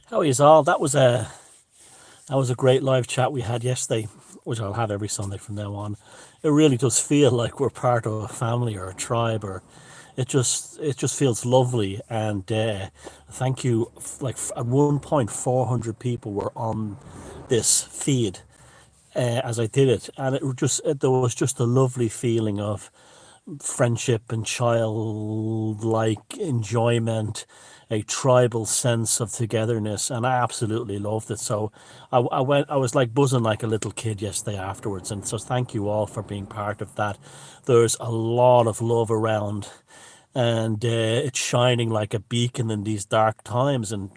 How is all? That was a great live chat we had yesterday, which I'll have every Sunday from now on. It really does feel like we're part of a family or a tribe, or it just feels lovely. And thank you. At one point, 400 people were on this feed as I did it, and there was just a lovely feeling of friendship and childlike enjoyment, a tribal sense of togetherness, and I absolutely loved it. So I was like buzzing like a little kid yesterday afterwards, and so thank you all for being part of that. There's a lot of love around, and it's shining like a beacon in these dark times, and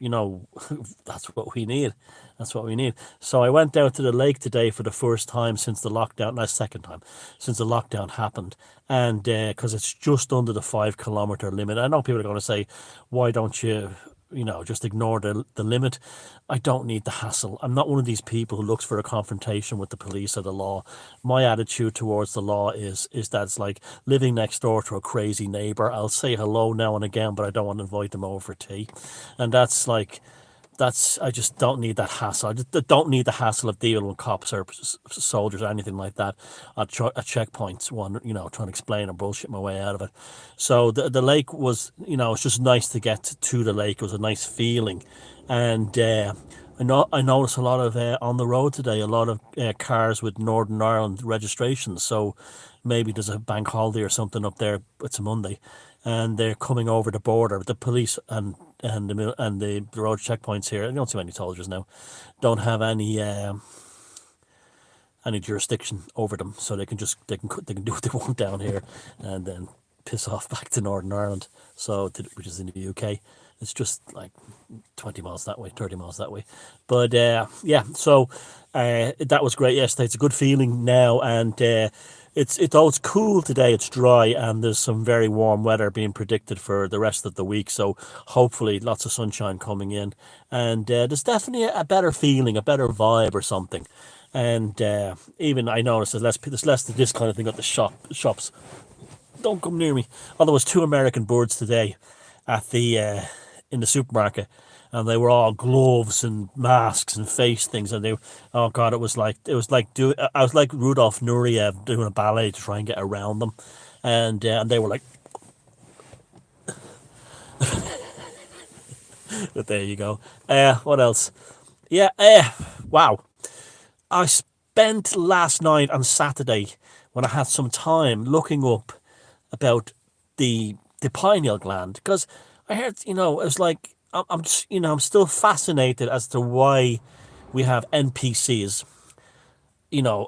that's what we need. That's what we need. So I went down to the lake today for the first time since the lockdown, no, second time since the lockdown happened, and because it's just under the 5 kilometer limit. I know people are going to say, "Why don't you?" Just ignore the limit. I don't need the hassle. I'm not one of these people who looks for a confrontation with the police or the law. My attitude towards the law is that it's like living next door to a crazy neighbor. I'll say hello now and again, but I don't want to invite them over for tea. And I just don't need that hassle. I just don't need the hassle of dealing with cops or soldiers or anything like that at checkpoints. Trying to explain or bullshit my way out of it. So the lake was, it's just nice to get to the lake. It was a nice feeling, and I noticed a lot of on the road today, a lot of cars with Northern Ireland registrations. So maybe there's a bank holiday or something up there. It's a Monday, and they're coming over the border. The police and the road checkpoints here. I don't see many soldiers now. Don't have any jurisdiction over them, so they can do what they want down here, and then piss off back to Northern Ireland. Which is in the UK. It's just like 20 miles that way, 30 miles that way. But yeah, so that was great yesterday. It's a good feeling now, and it's cool today. It's dry, and there's some very warm weather being predicted for the rest of the week. So hopefully, lots of sunshine coming in, and there's definitely a better feeling, a better vibe, or something. And even I noticed there's less of this kind of thing at the shops. Don't come near me. Although there was two American birds today at the in the supermarket, and they were all gloves and masks and face things, and oh god, I was like Rudolph Nureyev doing a ballet to try and get around them, and they were like, but there you go. What else? Yeah. Wow. I spent last night and Saturday, when I had some time, looking up about the pineal gland, because I heard, it was like I'm still fascinated as to why we have NPCs,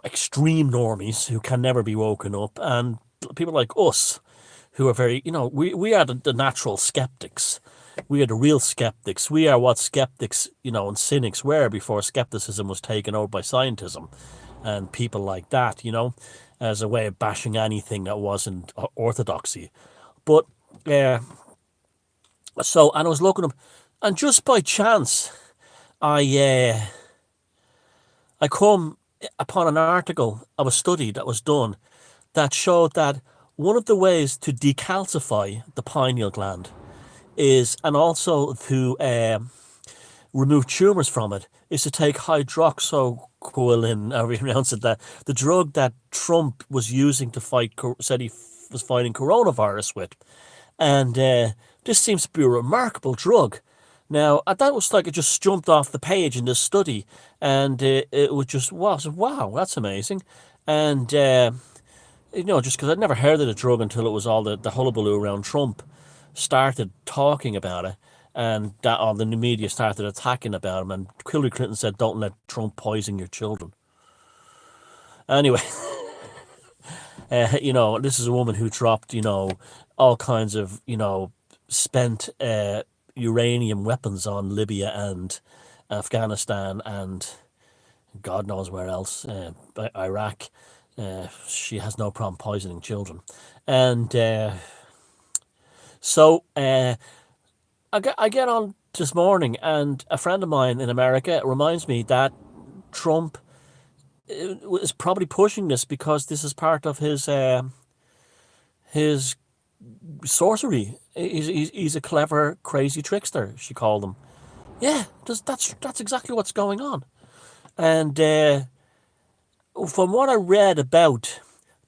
extreme normies who can never be woken up, and people like us who are very, we are the natural skeptics. We are the real skeptics. We are what skeptics, and cynics were before skepticism was taken over by scientism and people like that, as a way of bashing anything that wasn't orthodoxy. But and I was looking up, and just by chance, I I come upon an article of a study that was done that showed that one of the ways to decalcify the pineal gland is, and also to remove tumors from it, is to take hydroxychloroquine, however you pronounce it, that the drug that Trump was using to fight, said he was fighting coronavirus with. And this seems to be a remarkable drug. Now, that was like it just jumped off the page in this study, and it was just, wow, so, wow, that's amazing. And, just because I'd never heard of the drug until it was all the hullabaloo around Trump started talking about it, and that all the new media started attacking about him, and Hillary Clinton said, "Don't let Trump poison your children." Anyway, this is a woman who dropped, all kinds of, spent uranium weapons on Libya and Afghanistan and God knows where else, Iraq. She has no problem poisoning children. And so I get on this morning, and a friend of mine in America reminds me that Trump is probably pushing this because this is part of his sorcery. He's a clever, crazy trickster, she called him. Yeah, that's exactly what's going on. And from what I read about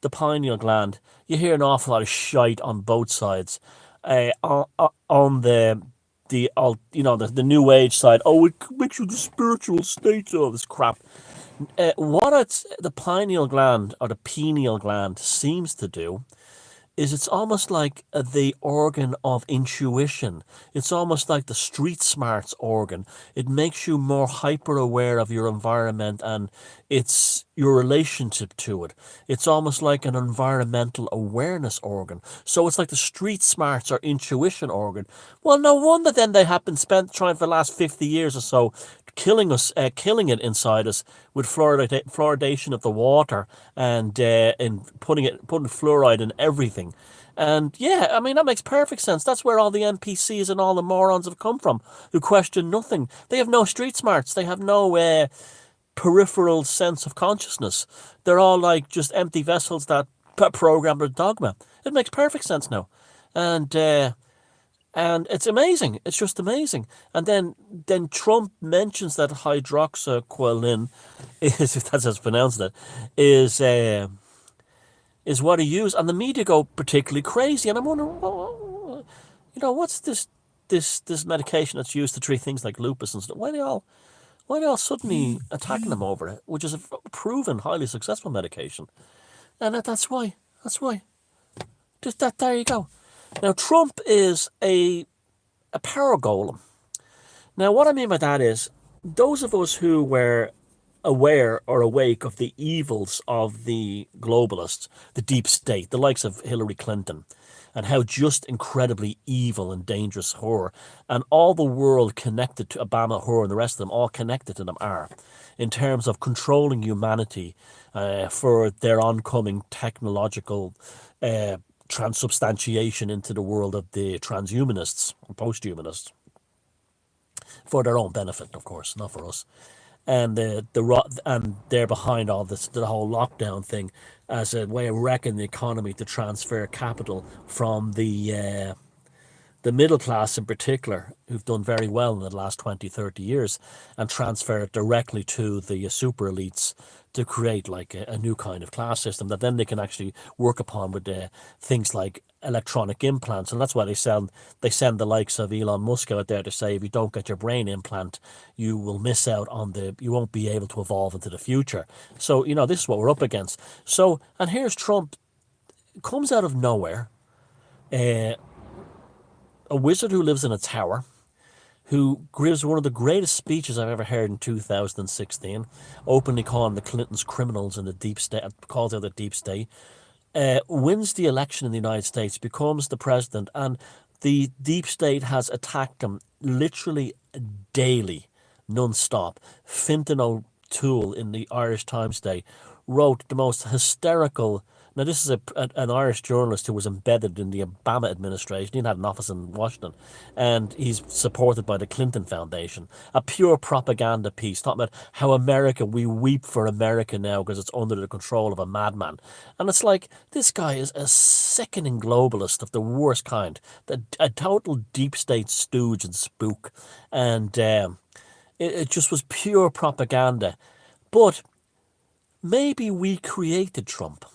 the pineal gland, you hear an awful lot of shite on both sides. On the new age side, oh, it makes you the spiritual state, all this crap. What the pineal gland or the pineal gland seems to do is it's almost like the organ of intuition. It's almost like the street smarts organ. It makes you more hyper aware of your environment and it's your relationship to it. It's almost like an environmental awareness organ. So it's like the street smarts or intuition organ. Well, no wonder then they have been spent trying for the last 50 years or so killing us, killing it inside us with fluoridation of the water and putting fluoride in everything. And yeah, I mean that makes perfect sense. That's where all the NPCs and all the morons have come from, who question nothing. They have no street smarts. They have no peripheral sense of consciousness. They're all like just empty vessels that program their dogma. It makes perfect sense now, and and it's amazing. It's just amazing. And then Trump mentions that hydroxychloroquine is, if that's how it's pronounced, it is what he used, and the media go particularly crazy. And I'm wondering, what's this medication that's used to treat things like lupus and stuff? Why they all suddenly attacking them over it, which is a proven highly successful medication? And that's why. That's why. Just that. There you go. Now Trump is a power golem. Now what I mean by that is those of us who were aware or awake of the evils of the globalists, the deep state, the likes of Hillary Clinton, and how just incredibly evil and dangerous her and all the world connected to Obama, her, and the rest of them, all connected to them are, in terms of controlling humanity for their oncoming technological transubstantiation into the world of the transhumanists or posthumanists for their own benefit, of course, not for us. And and they're behind all this, the whole lockdown thing, as a way of wrecking the economy to transfer capital from the middle class in particular, who've done very well in the last 20, 30 years, and transfer it directly to the super elites to create like a new kind of class system that then they can actually work upon with things like electronic implants. And that's why they send the likes of Elon Musk out there to say, if you don't get your brain implant, you will miss out on you won't be able to evolve into the future. So, this is what we're up against. So, and here's Trump, comes out of nowhere, uh, a wizard who lives in a tower, who gives one of the greatest speeches I've ever heard in 2016, openly calling the Clintons criminals in the deep state, calls out the deep state, wins the election in the United States, becomes the president, and the deep state has attacked him literally daily, non-stop. Fintan O'Toole in the Irish Times Day wrote the most hysterical. Now, this is an Irish journalist who was embedded in the Obama administration. He had an office in Washington, and he's supported by the Clinton Foundation. A pure propaganda piece talking about how we weep for America now because it's under the control of a madman. And it's like, this guy is a sickening globalist of the worst kind, a total deep state stooge and spook. And it just was pure propaganda. But maybe we created Trump,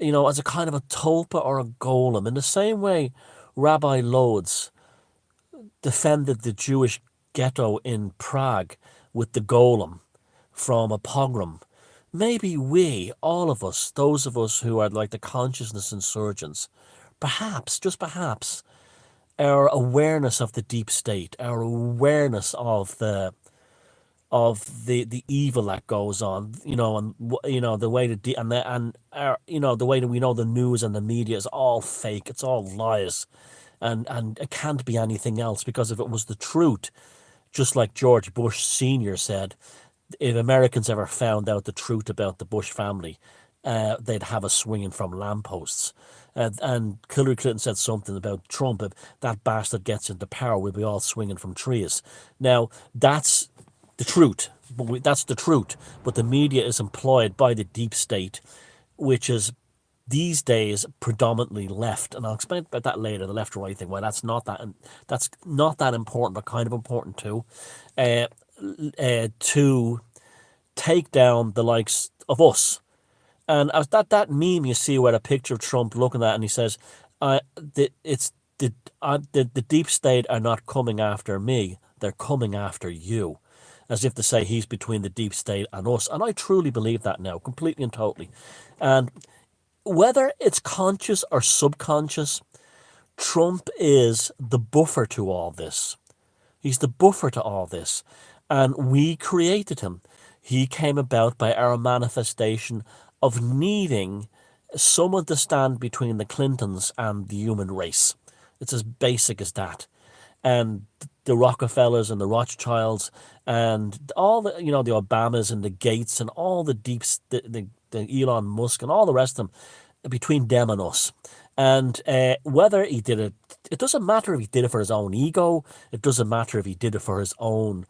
as a kind of a tulpa or a golem, in the same way Rabbi Lodes defended the Jewish ghetto in Prague with the golem from a pogrom. Maybe we, all of us, those of us who are like the consciousness insurgents, perhaps, just perhaps, our awareness of the deep state, our awareness of the evil that goes on, and the way the way that we know the news and the media is all fake, it's all lies, and it can't be anything else, because if it was the truth, just like George Bush Senior said, if Americans ever found out the truth about the Bush family, they'd have us swinging from lampposts. And Hillary Clinton said something about Trump: if that bastard gets into power, we'll be all swinging from trees. Now, that's the truth. That's the truth. But the media is employed by the deep state, which is these days predominantly left, and I'll explain about that later. The left or right thing, why that's not that important, but kind of important too. Uh, to take down the likes of us. And as that meme you see where a picture of Trump looking at, and he says, it's the deep state are not coming after me; they're coming after you," as if to say he's between the deep state and us. And I truly believe that now, completely and totally. And whether it's conscious or subconscious, Trump is the buffer to all this. He's the buffer to all this. And we created him. He came about by our manifestation of needing someone to stand between the Clintons and the human race. It's as basic as that. And the Rockefellers and the Rothschilds and all the, the Obamas and the Gates and all the the Elon Musk and all the rest of them, between them and us. And whether he did it, it doesn't matter if he did it for his own ego. It doesn't matter if he did it for his own,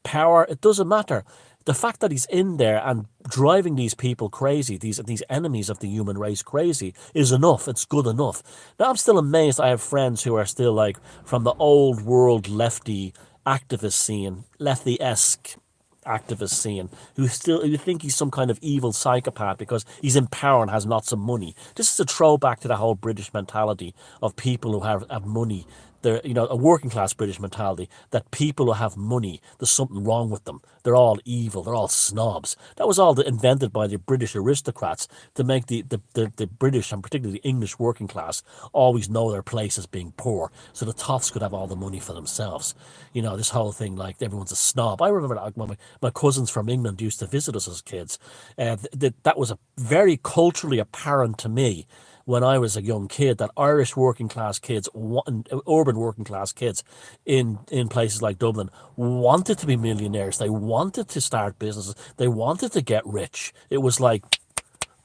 power. It doesn't matter. The fact that he's in there and driving these people crazy, these enemies of the human race crazy, is enough. It's good enough. Now, I'm still amazed. I have friends who are still like from the old world lefty activist scene, lefty-esque activist scene, who think he's some kind of evil psychopath because he's in power and has lots of money. This is a throwback to the whole British mentality of people who have money. They're, a working class British mentality that people who have money, there's something wrong with them. They're all evil. They're all snobs. That was all invented by the British aristocrats to make the British and particularly the English working class always know their place as being poor, so the toffs could have all the money for themselves. This whole thing like everyone's a snob. I remember that when my cousins from England used to visit us as kids. That was a very culturally apparent to me when I was a young kid, that Irish working class kids, urban working class kids in places like Dublin wanted to be millionaires. They wanted to start businesses. They wanted to get rich. It was like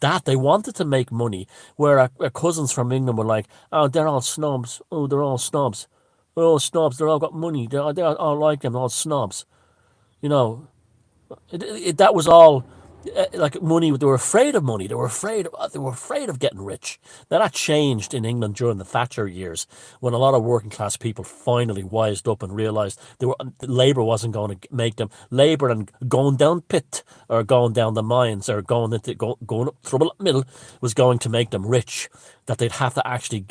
that. They wanted to make money. Where our cousins from England were like, oh, they're all snobs. Oh, they're all snobs. They're all snobs. They're all got money. They're all like them. They're all snobs. You know, that was all like money. They were afraid of money. They were afraid of getting rich. Now that changed in England during the Thatcher years, when a lot of working class people finally wised up and realised Labour wasn't going to make them. Labour and going down pit or going down the mines or going up trouble middle was going to make them rich. That they'd have to actually,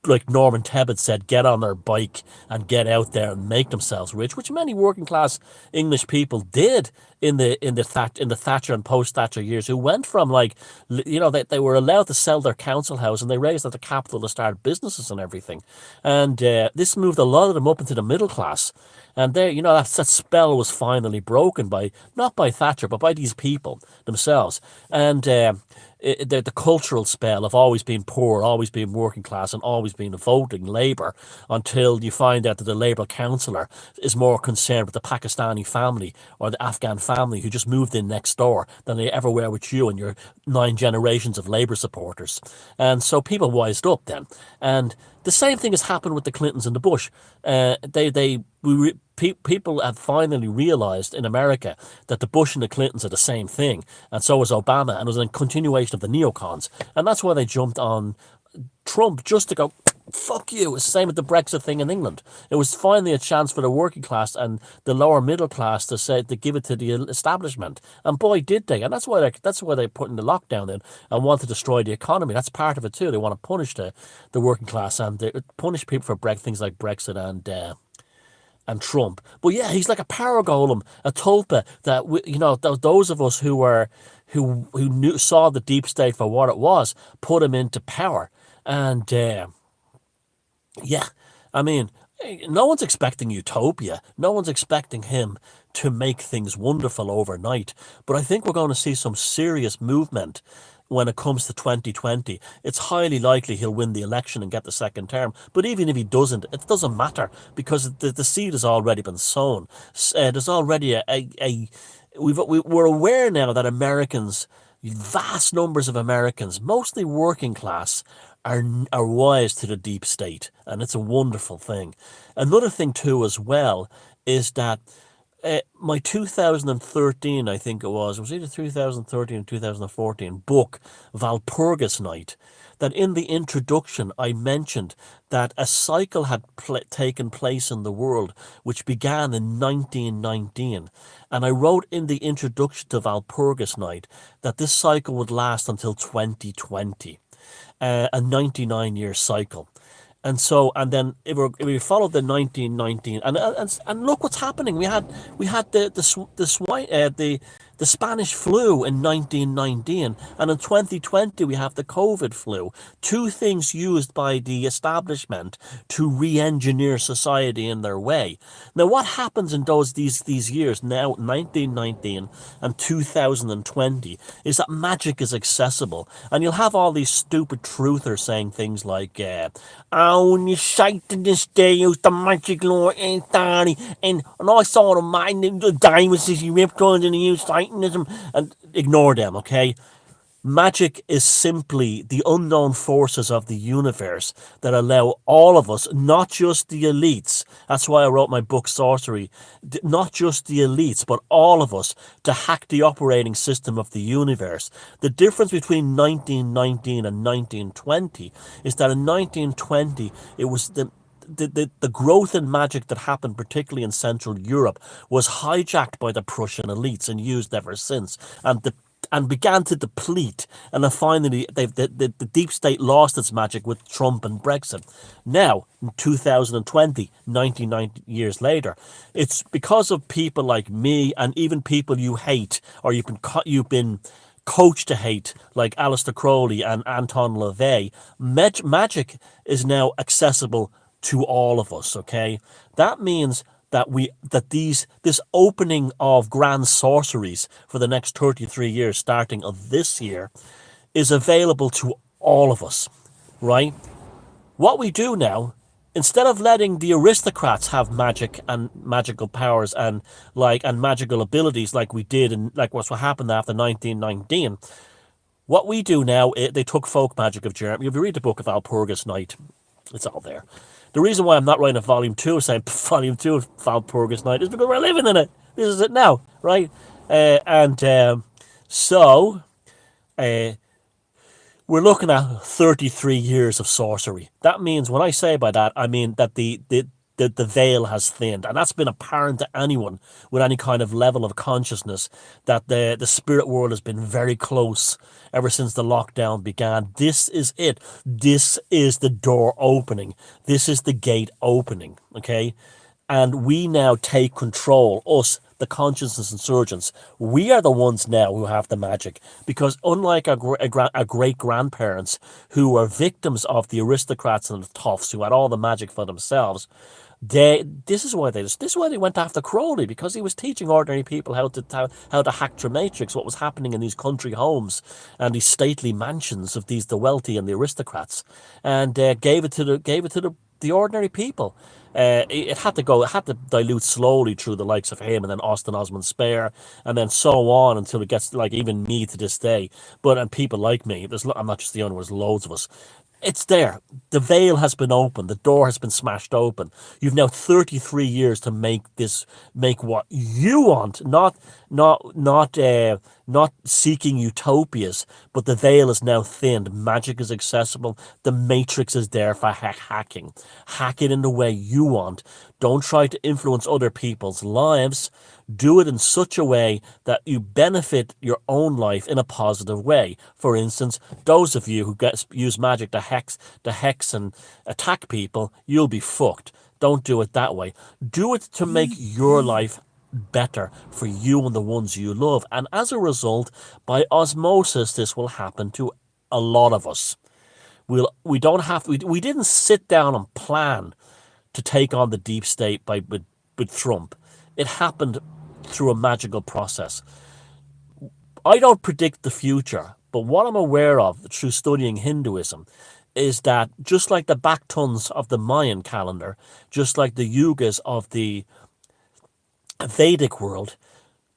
like Norman Tebbit said, get on their bike and get out there and make themselves rich, which many working class English people did in the Thatcher and post Thatcher years, who went from they were allowed to sell their council house and they raised the capital to start businesses and everything, and this moved a lot of them up into the middle class. And there, that spell was finally broken not by Thatcher, but by these people themselves. And the cultural spell of always being poor, always being working class, and always being voting Labour, until you find out that the Labour councillor is more concerned with the Pakistani family or the Afghan family who just moved in next door than they ever were with you and your 9 generations of Labour supporters. And so people wised up then. And the same thing has happened with the Clintons and the Bush. People have finally realised in America that the Bush and the Clintons are the same thing, and so was Obama, and it was a continuation of the neocons. And that's why they jumped on Trump, just to go, fuck you. It's the same with the Brexit thing in England. It was finally a chance for the working class and the lower middle class to give it to the establishment. And boy, did they. And that's why they put in the lockdown in and want to destroy the economy. That's part of it too. They want to punish the working class, and they punish people for things like Brexit and Trump. But yeah, he's like a power golem, a tulpa that those of us who saw the deep state for what it was, put him into power. And yeah, I mean, no one's expecting utopia. No one's expecting him to make things wonderful overnight. But I think we're going to see some serious movement when it comes to 2020. It's highly likely he'll win the election and get the second term. But even if he doesn't, it doesn't matter, because the seed has already been sown. There's already we're aware now that Americans, vast numbers of Americans, mostly working class, are wise to the deep state, and it's a wonderful thing. Another thing too as well is that My 2013, I think it was either 2013 or 2014 book, Valpurgis Night, that in the introduction I mentioned that a cycle had taken place in the world which began in 1919. And I wrote in the introduction to Valpurgis Night that this cycle would last until 2020, a 99-year cycle. And so, and then if we followed the 1919, and look what's happening. We had the Spanish flu in 1919, and in 2020 we have the COVID flu. Two things used by the establishment to re-engineer society in their way. Now, what happens in these years now, 1919 and 2020, is that magic is accessible, and you'll have all these stupid truthers saying things like, "Only Satan this day used the magic law in Danny, and I saw the man, the diamonds, he ripped on and he used Satanism," and ignore them, okay? Magic is simply the unknown forces of the universe that allow all of us, not just the elites. That's why I wrote my book, Sorcery. Not just the elites, but all of us to hack the operating system of the universe. The difference between 1919 and 1920 is that in 1920, it was the growth in magic that happened, particularly in Central Europe, was hijacked by the Prussian elites and used ever since. And began to deplete. And then finally, the deep state lost its magic with Trump and Brexit. Now, in 2020, 99 years later, it's because of people like me and even people you hate, or you've been coached to hate, like Aleister Crowley and Anton LaVey. Magic is now accessible to all of us, okay? That means this opening of grand sorceries for the next 33 years, starting of this year, is available to all of us, right? What we do now, instead of letting the aristocrats have magic and magical powers and magical abilities like we did and like what happened after 1919, what we do now, they took folk magic of Germany. If you read the book of Walpurgis Night, it's all there. The reason why I'm not writing a volume 2, saying volume 2 of Walpurgis Night, is because we're living in it. This is it now, right? So, uh, we're looking at 33 years of sorcery. That means, when I say by that, I mean that the veil has thinned. And that's been apparent to anyone with any kind of level of consciousness, that the spirit world has been very close ever since the lockdown began. This is it. This is the door opening. This is the gate opening, okay? And we now take control, us, the consciousness insurgents. We are the ones now who have the magic. Because unlike our great-grandparents, who were victims of the aristocrats and the toffs, who had all the magic for themselves, this is why they went after Crowley, because he was teaching ordinary people how to hack the matrix, what was happening in these country homes and these stately mansions of the wealthy and the aristocrats, and gave it to the ordinary people. It had to dilute slowly through the likes of him, and then Austin Osman Spare, and then so on until it gets like even me to this day. And people like me. I'm not just the only one. There's loads of us. It's there. The veil has been opened. The door has been smashed open. You've now 33 years to make what you want, not seeking utopias, but the veil is now thinned. Magic is accessible. The matrix is there for hacking. Hack it in the way you want. Don't try to influence other people's lives. Do it in such a way that you benefit your own life in a positive way. For instance, those of you who use magic to hex and attack people, you'll be fucked. Don't do it that way. Do it to make your life better for you and the ones you love. And as a result, by osmosis, this will happen to a lot of us. We didn't sit down and plan to take on the deep state with Trump. It happened through a magical process. I don't predict the future, but what I'm aware of through studying Hinduism is that just like the Bactuns of the Mayan calendar, just like the Yugas of the Vedic world,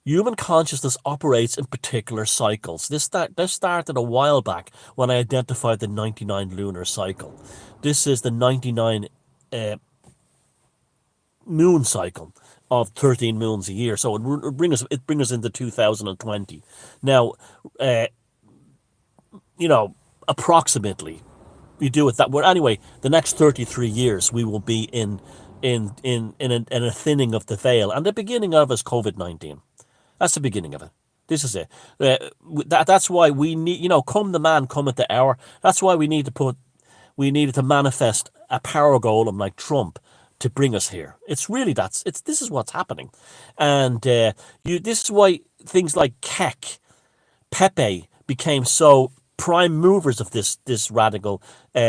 human consciousness operates in particular cycles. This started a while back when I identified the 99 lunar cycle. This is the 99 moon cycle of 13 moons a year. So it bring us into 2020. Now, uh, approximately you do it that way. Anyway, the next 33 years we will be in a thinning of the veil, and the beginning of is COVID-19. That's the beginning of it. This is it. That's why we need, come the man, cometh the hour. That's why we needed to manifest a power golem like Trump to bring us here. It's really this is what's happening, and this is why things like Pepe became so prime movers of this radical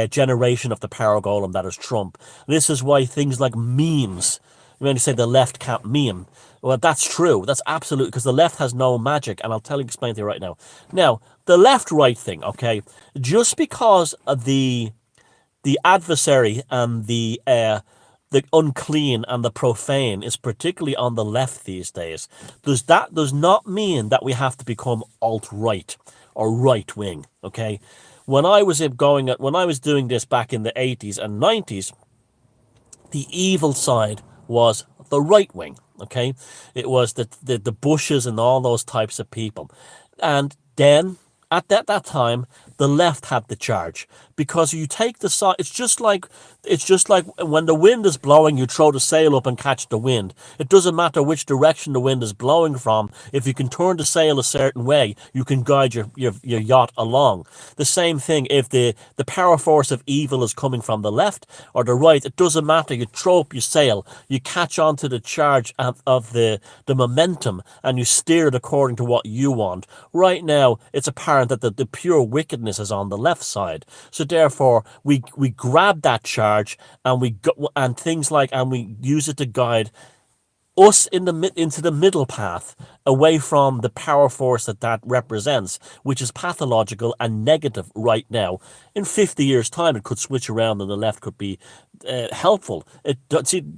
generation of the power golem that is Trump. This is why things like memes, when you say the left can't meme, well, that's true. That's absolute, because the left has no magic, and explain to you right now. Now, the left-right thing, okay, just because of the adversary and the unclean and the profane is particularly on the left these days, does not mean that we have to become alt-right or right-wing, okay? When I was doing this back in the 80s and 90s, the evil side was the right wing, okay? It was the Bushes and all those types of people. And then, at that time, the left had the charge, because you take the side. It's just like when the wind is blowing, you throw the sail up and catch the wind. It doesn't matter which direction the wind is blowing from. If you can turn the sail a certain way, you can guide your yacht along. The same thing, if the power force of evil is coming from the left or the right, it doesn't matter. You throw up your sail, you catch onto the charge of the momentum, and you steer it according to what you want. Right now, it's apparent that the pure wickedness is on the left side. So therefore, we grab that charge, and we use it to guide us into the middle path, away from the power force that represents, which is pathological and negative right now. In 50 years' time, it could switch around, and the left could be helpful.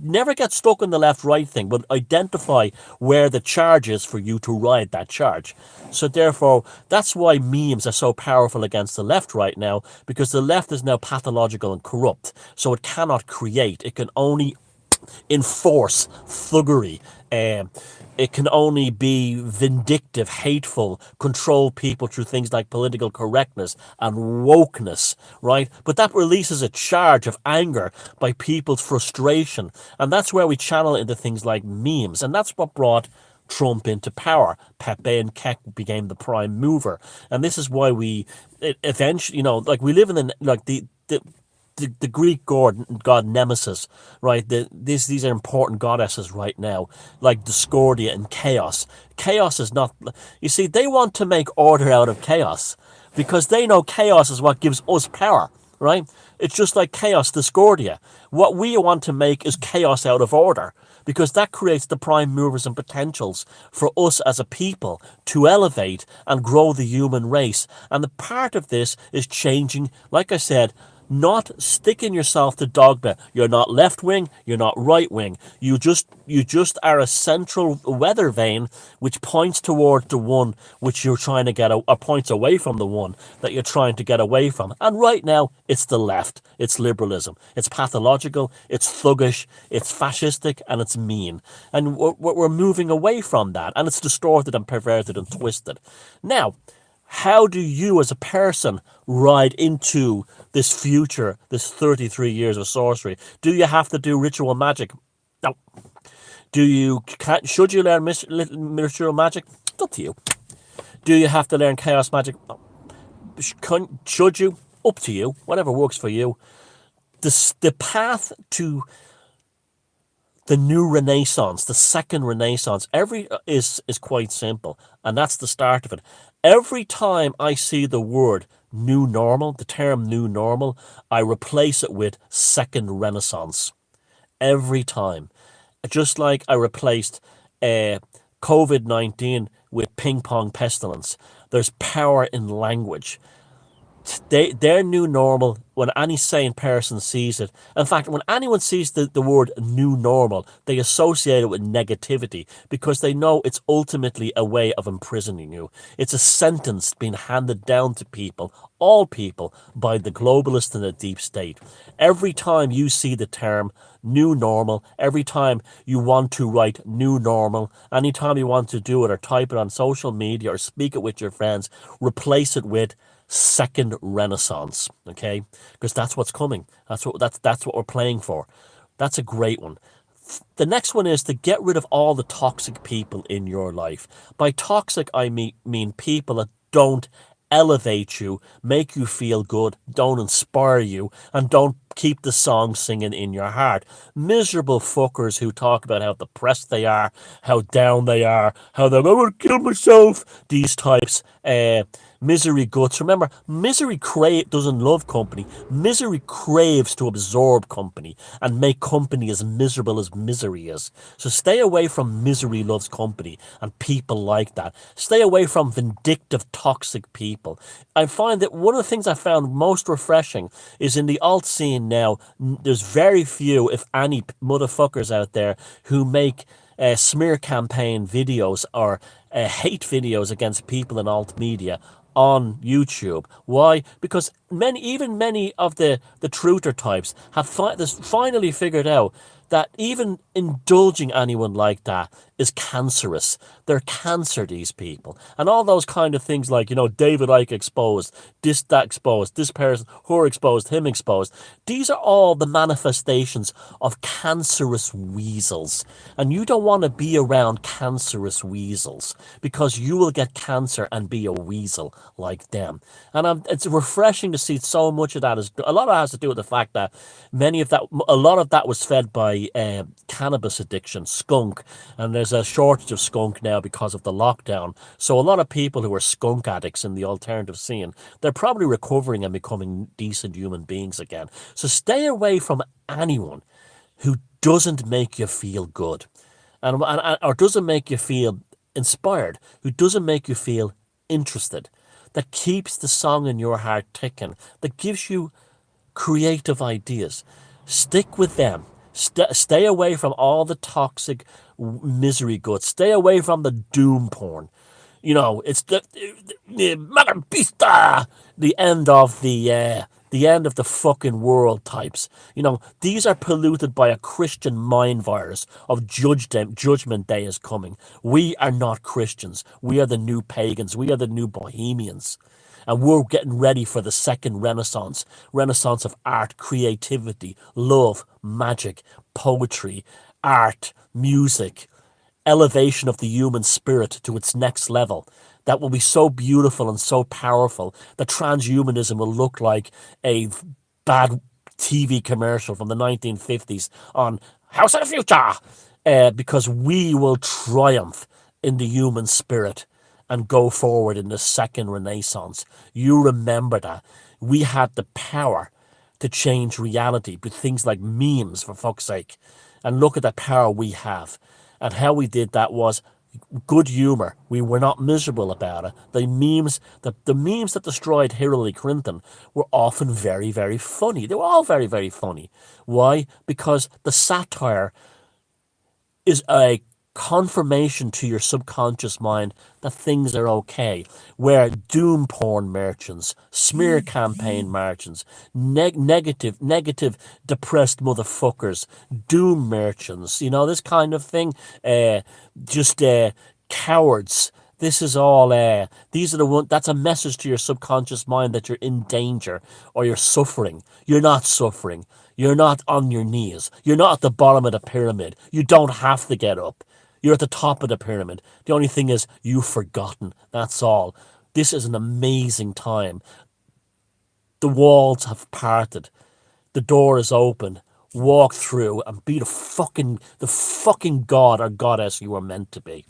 Never get stuck in the left-right thing, but identify where the charge is for you to ride that charge. So therefore, that's why memes are so powerful against the left right now, because the left is now pathological and corrupt. So it cannot create. It can only enforce thuggery. It can only be vindictive, hateful, control people through things like political correctness and wokeness, right? But that releases a charge of anger by people's frustration. And that's where we channel into things like memes. And that's what brought Trump into power. Pepe and Keck became the prime mover. And this is why eventually, we live in the Greek god Nemesis, right? These are important goddesses right now, like Discordia and Chaos. Chaos is not. You see, they want to make order out of chaos, because they know chaos is what gives us power, right? It's just like Chaos, Discordia. What we want to make is chaos out of order, because that creates the prime movers and potentials for us as a people to elevate and grow the human race. And the part of this is changing, like I said, not sticking yourself to dogma. You're not left wing, you're not right wing. You just are a central weather vane which points towards the one which you're trying to or points away from the one that you're trying to get away from. And right now, it's the left. It's liberalism. It's pathological, it's thuggish, it's fascistic, and it's mean. And we're moving away from that, and it's distorted and perverted and twisted. Now, how do you as a person ride into this future, this 33 years of sorcery? Do you have to do ritual magic? No. Should you learn ritual magic? It's up to you. Do you have to learn chaos magic? No. Should you? Up to you. Whatever works for you. The path to the new renaissance, the second renaissance, is quite simple, and that's the start of it. Every time I see the word new normal, the term new normal, I replace it with second renaissance. Every time. Just like I replaced COVID-19 with ping pong pestilence. There's power in language. Their new normal, when any sane person sees it, in fact, when anyone sees the word new normal, they associate it with negativity because they know it's ultimately a way of imprisoning you. It's a sentence being handed down to people, all people, by the globalists and the deep state. Every time you see the term new normal, every time you want to write new normal, anytime you want to do it or type it on social media or speak it with your friends, replace it with second renaissance, okay? Because that's what's coming. That's what we're playing for. That's a great one. The next one is to get rid of all the toxic people in your life. By toxic, I mean people that don't elevate you, make you feel good, don't inspire you, and don't keep the song singing in your heart. Miserable fuckers who talk about how depressed they are, how down they are, how they're going to kill myself. These types, misery guts. Remember, misery doesn't love company. Misery craves to absorb company and make company as miserable as misery is. So stay away from misery loves company and people like that. Stay away from vindictive, toxic people. I find that one of the things I found most refreshing is in the alt scene now, there's very few, if any, motherfuckers out there who make smear campaign videos or hate videos against people in alt media on YouTube. Why? Because many of the truther types have finally figured out that even indulging anyone like that is cancerous. They're cancer, these people. And all those kind of things like, David Icke exposed, that exposed, this person, her exposed, him exposed. These are all the manifestations of cancerous weasels. And you don't want to be around cancerous weasels because you will get cancer and be a weasel like them. And it's refreshing to see so much of that. A lot of it has to do with the fact that a lot of that was fed by cannabis addiction, skunk, and there's a shortage of skunk now because of the lockdown. So a lot of people who are skunk addicts in the alternative scene, they're probably recovering and becoming decent human beings again. So stay away from anyone who doesn't make you feel good, or doesn't make you feel inspired, who doesn't make you feel interested, that keeps the song in your heart ticking, that gives you creative ideas. Stick with them. Stay away from all the toxic misery guts. Stay away from the doom porn. It's the Mother Beasta, the end of the fucking world types. These are polluted by a Christian mind virus of judgment day is coming. We are not Christians. We are the new pagans. We are the new bohemians. And we're getting ready for the second renaissance of art, creativity, love, magic, poetry, art, music, elevation of the human spirit to its next level. That will be so beautiful and so powerful that transhumanism will look like a bad TV commercial from the 1950s on House of the Future, because we will triumph in the human spirit and go forward in the second renaissance. You remember that. We had the power to change reality with things like memes, for fuck's sake. And look at the power we have. And how we did that was good humor. We were not miserable about it. The memes that destroyed Hillary Clinton were often very, very funny. They were all very, very funny. Why? Because the satire is a confirmation to your subconscious mind that things are okay. Where doom porn merchants, smear campaign merchants, negative, depressed motherfuckers, doom merchants, this kind of thing, just cowards. This is all, these are the one. That's a message to your subconscious mind that you're in danger or you're suffering. You're not suffering. You're not on your knees. You're not at the bottom of the pyramid. You don't have to get up. You're at the top of the pyramid. The only thing is you've forgotten. That's all. This is an amazing time. The walls have parted. The door is open. Walk through and be the fucking god or goddess you were meant to be.